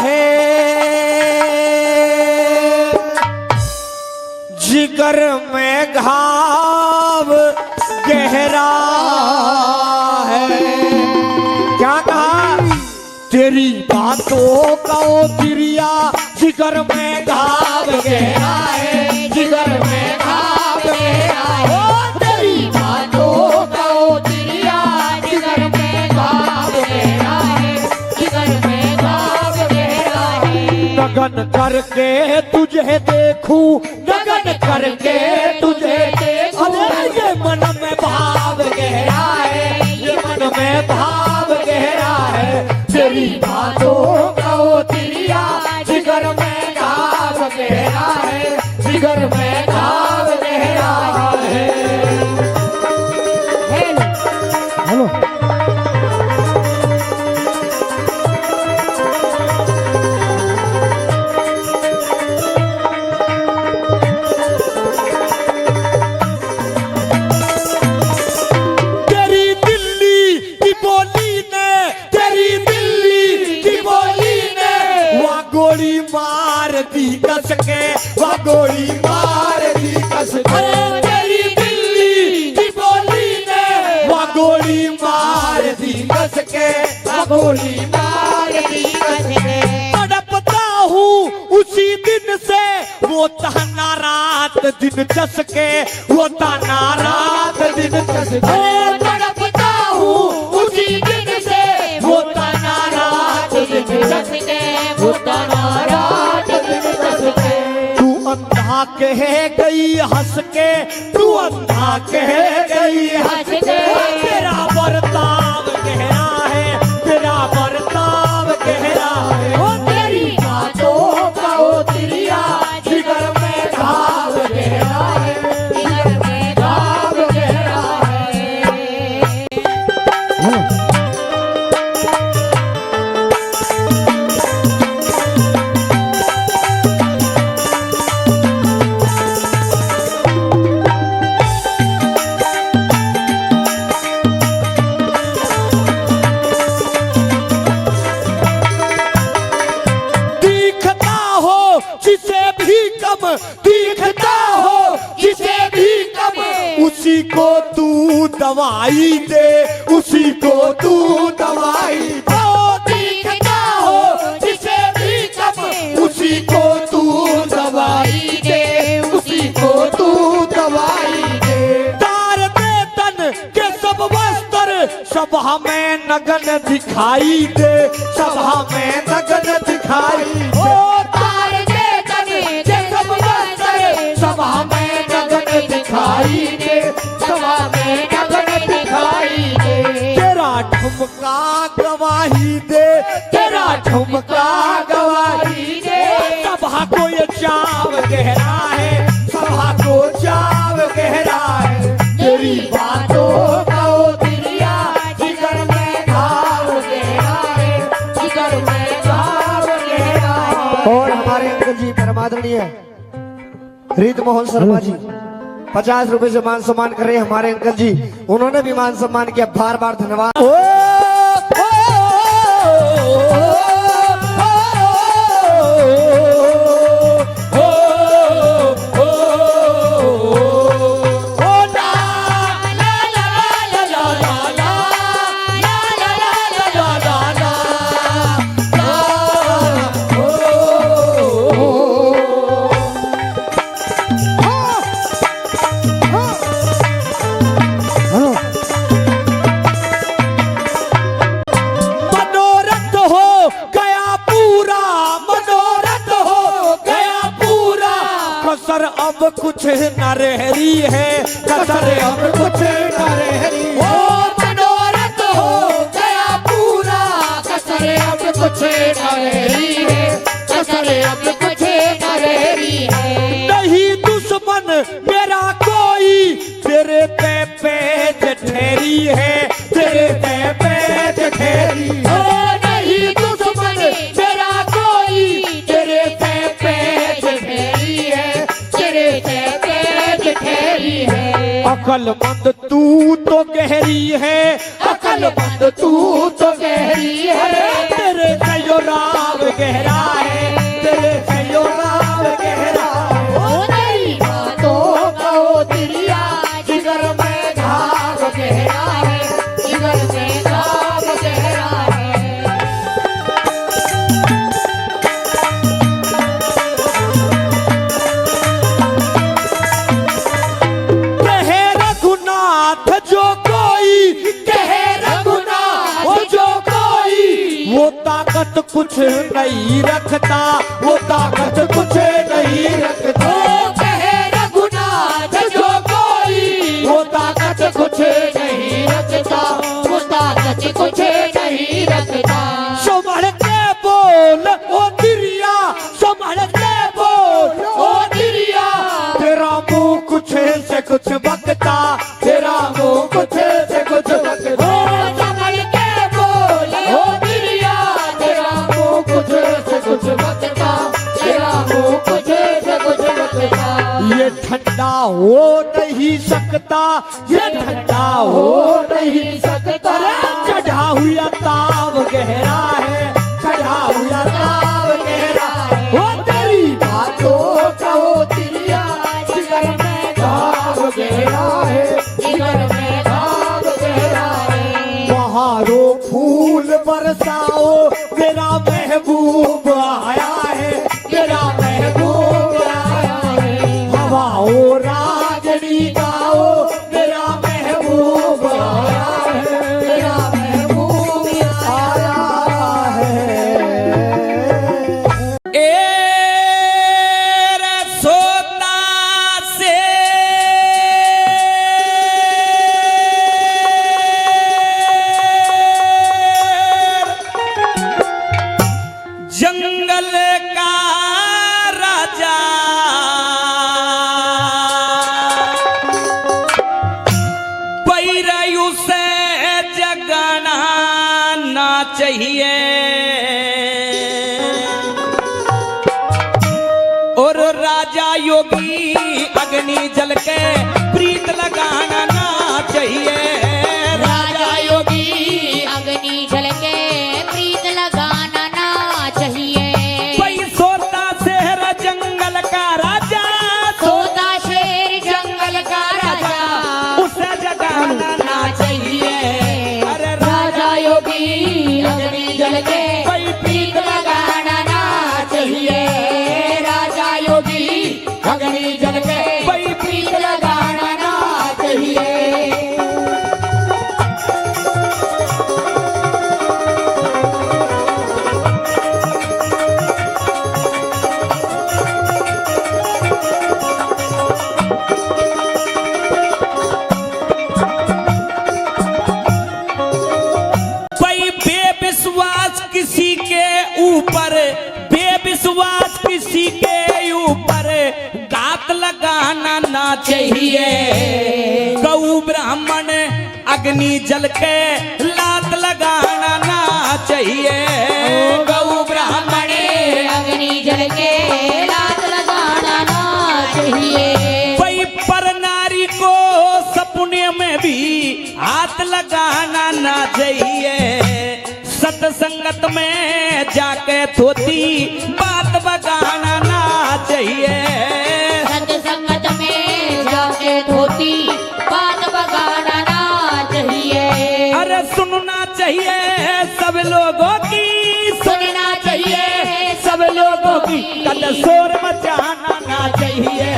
है जिगर में घाव गहरा है क्या कहा तेरी बातों का ओ तिरिया जिगर में घाव गहरा है जिगर में घाव गहरा है लगन करके तुझे देखूं लगन करके तुझे देखूं ये मन में भाव गहरा है ये मन में भाव गहरा है तेरी बातों का ओ तिरिया जिगर में घाव गहरा है जिगर में घाव गहरा है हेलो कस के वह गोली मार दी कस के तेरी बिल्ली की बोली ने वह गोली मार दी कस के वह गोली मार दी कस के तड़पता हूँ उसी दिन से वो ताना रात दिन चसके वो ताना रात दिन चसके तड़पता हूँ उसी दिन से वो ताना रात दिन चसके वो ताना रात तू अंधा कह गई हंस के तू अंधा कह गई हंस के तेरा बर्ताव गहरा है तेरा बर्ताव गहरा है ओ तेरी बातों का ओ तिरिया जिगर में घाव गहरा है जिगर में घाव गहरा है दवाई दे, उसी को तू दवाई दे। ओ दिखता हो जिसे भी कम, उसी को तू दवाई दे, उसी को तू दवाई दे। तार दे तन के सब वस्त्र, सभा में नगन दिखाई दे, सभा में नगन दिखाई दे। ओ तार दे तन के सब वस्त्र, सभा में नगन दिखाई दे, सभा में नगन दिखाई दे। तेरा ठुमका गवाही दे, तेरा ठुमका गवाही दे। सभा को ये चाव गहरा है, सभा को चाव गहरा है। तेरी बातों का ओ दिलिया, जिगर में घाव गहरा है, जिगर में घाव गहरा है। और हमारे अंकल जी परमादरणीय रीत मोहन शर्मा जी 50 रुपए से मान सम्मान कर रहे हैं हमारे अंकल जी, उन्होंने भी मान सम्मान किया, बार बार धन्यवाद। मनोरथ हो गया पूरा, मनोरथ हो गया पूरा। कसर अब कुछ न रही है, कसर अब कुछ न रही है। ओ मनोरथ हो गया पूरा, कसर अब कुछ न रही है, कसर अब कुछ न रही है। नहीं दुश्मन मेरा कोई, तेरे पे ठहरी है, तेरे पे ठहरी है। ओ नहीं दुश्मन मेरा कोई, तेरे पे ठहरी है, तेरे पे ठहरी है। अकलमंद तू तो गहरी है, अकलमंद तू तो गहरी है। तेरे से यो राम गहरा है, तेरे से यो राम गहरा है। ओ नहीं बातों का ओ दिलिया, जिगर में घाव गहरा है, जिगर में घाव गहरा है। कहे रघुनाथ जो कोई, कहे रघुनाथ वो जो कोई, वो ताकत कुछ नहीं रखता, वो ताकत कुछ नहीं रखता। ओ कहे रघुनाथ जो कोई, वो ताकत कुछ नहीं रखता, वो ताकत कुछ नहीं रखता। संभल के बोल ओ दिरिया, संभल के बोल ओ दिरिया। तेरा मुंह कुछ से कुछ बकता, तेरा मुंह कुछ से कुछ बकता। संभल के बोल ओ दिरिया, तेरा मुंह कुछ से कुछ बकता, तेरा मुंह कुछ से कुछ बकता। ये ठंडा हो नहीं सकता, ये ठंडा हो नहीं सकता। चढ़ा हुआ ताव गहरा है, चढ़ा हुआ ताव गहरा है। वो तेरी बातों का ओ दिलिया, जिगर में घाव गहरा है, जिगर में घाव गहरा है। बहारो फूल बरसाओ, मेरा महबूब आया है, मेरा महबूब आया है। हवाओ राजनी गाओ, मेरा महबूब आया है, मेरा महबूब आया है। ए रसोता से जंगल का राजा, पैरयू से जगाना ना चाहिए। और राजा योगी अग्नि जल के प्रीत लगाना ना चाहिए। राजा योगी अग्नि जल के प्रीत लगाना ना चाहिए। भाई सोता शहर जंगल का राजा, सोता शेर जंगल का राजा उसे जगाना ना चाहिए। चाहिए। गौ ब्राह्मण अग्नि जल के लात लगाना ना चाहिए। गौ ब्राह्मण अग्नि जल के लात लगाना ना चाहिए। भाई पर नारी को सपने में भी हाथ लगाना ना चाहिए। सत्संगत में जाके थोती बात बगाना ना चाहिए। सत्संगत में जाके धोती बात बगाना ना चाहिए। अरे सुनना चाहिए सब लोगों की, सुनना चाहिए सब लोगों की कद शोर मचाना ना चाहिए।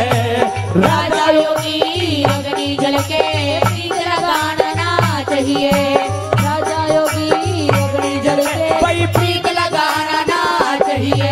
राजा योगी अग्नि जल के प्रीत लगाना ना चाहिए। राजा योगी अग्नि जल के भाई प्रीत लगाना ना चाहिए।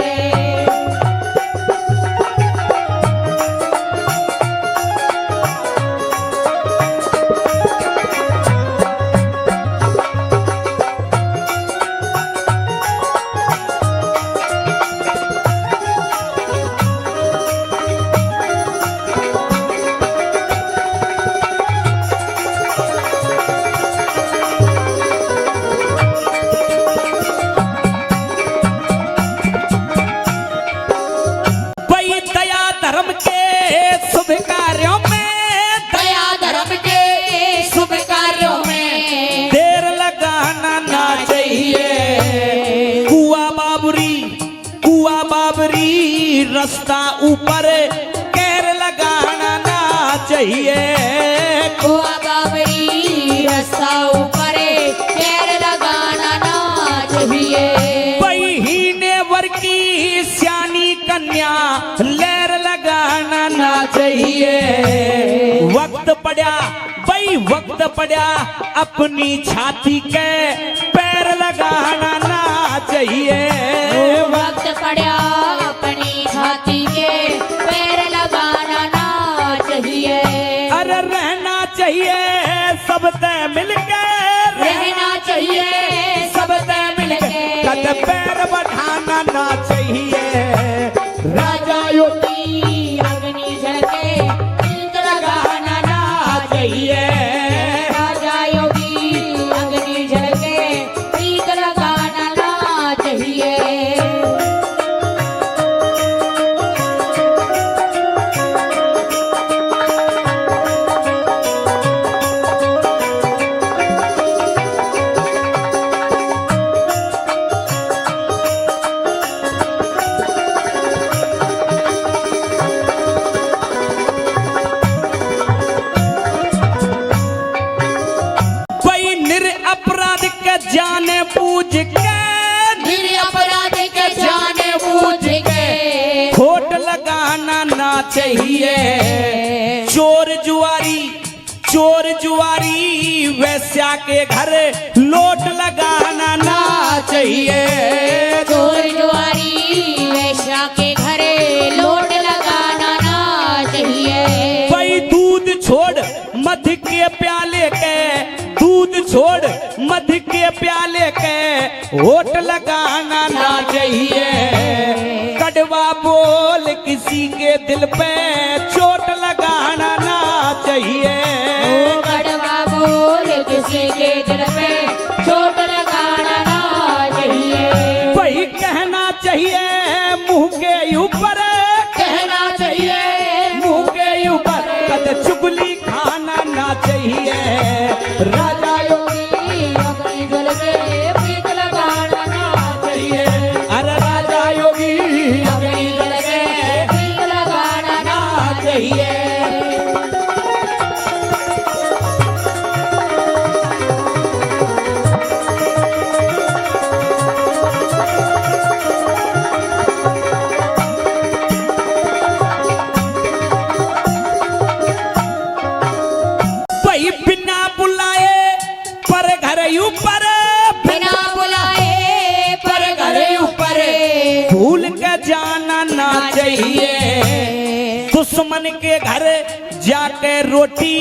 भाई दया धर्म के शुभ कार्यों में, दया धर्म के शुभ कार्यों में देर लगाना ना चाहिए। कुआ बाबरी रास्ता ऊपर कैर लगाना ना चाहिए। कुआ बाबरी रास्ता ऊपर पैर लगाना ना चाहिए। महीने वर की सियानी कन्या लहर लगाना ना चाहिए। वक्त पड़ा भाई वक्त पड़ा अपनी छाती के पैर लगाना ना चाहिए। वक्त पड़ा अपनी छाती के पैर लगाना ना चाहिए। अरे रहना चाहिए सब तय मिलकर, रहना चाहिए सब तय मिलकर कद पैर बढ़ाना ना चाहिए। राजा योगी अग्नि जल के प्रीत लगाना ना चाहिए। राजा योगी अग्नि जल के प्रीत लगाना ना चाहिए। भाई निरपराध के जाने बूझ के, निरपराध के जाने बूझ के खोट लगाना ना चाहिए। चोर जुआरी वैश्या के घर लोट लगाना ना चाहिए। चोर जुआरी वैश्या के घरे लोट लगाना ना चाहिए। भाई दूध छोड़ मध के प्याले के, दूध छोड़ मध के प्याले के होठ लगाना ना चाहिए। कड़वा बोल किसी के दिल पे चोट लगाना ना चाहिए। कड़वा बोल किसी के दिल पे चोट लगाना ना चाहिए। वही कहना चाहिए मुंह के ऊपर, कहना चाहिए मुंह के ऊपर कद चुगली खाना ना चाहिए। राजा योगी अपनी जल के प्रीत लगाना ना चाहिए। अरे राजा योगी अपनी जल के प्रीत लगाना ना चाहिए। भाई बिना बुलाए पर घर ऊपर, बिना बुलाए पर घर ऊपर भूल के जाना ना चाहिए। दुश्मन के घर जाके रोटी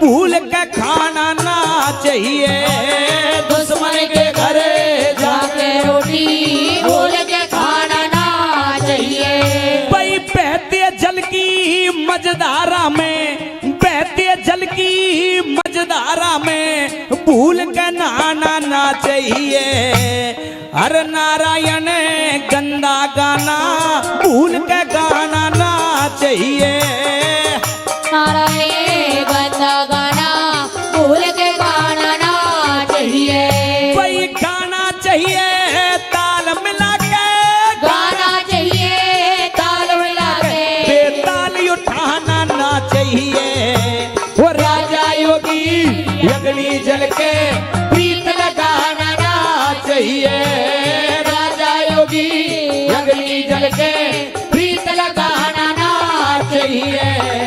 भूल के खाना ना चाहिए। दुश्मन के घर जाके रोटी भूल के खाना ना चाहिए। भाई बहते जल की मझधारा में भूल के नहाना ना चाहिए। हर नारायण गंदा गाना भूल के गाना ना चाहिए। नारायण गंदा गाना भूल के गाना ना चाहिए। कोई गाना चाहिए ताल मिला के, गाना चाहिए ताल मिला के, बेताल उठाना ना चाहिए। वो राजा योगी अग्नि जल के प्रीत लगाना ना चाहिए। राजा योगी अग्नि जल के प्रीत लगाना ना चाहिए।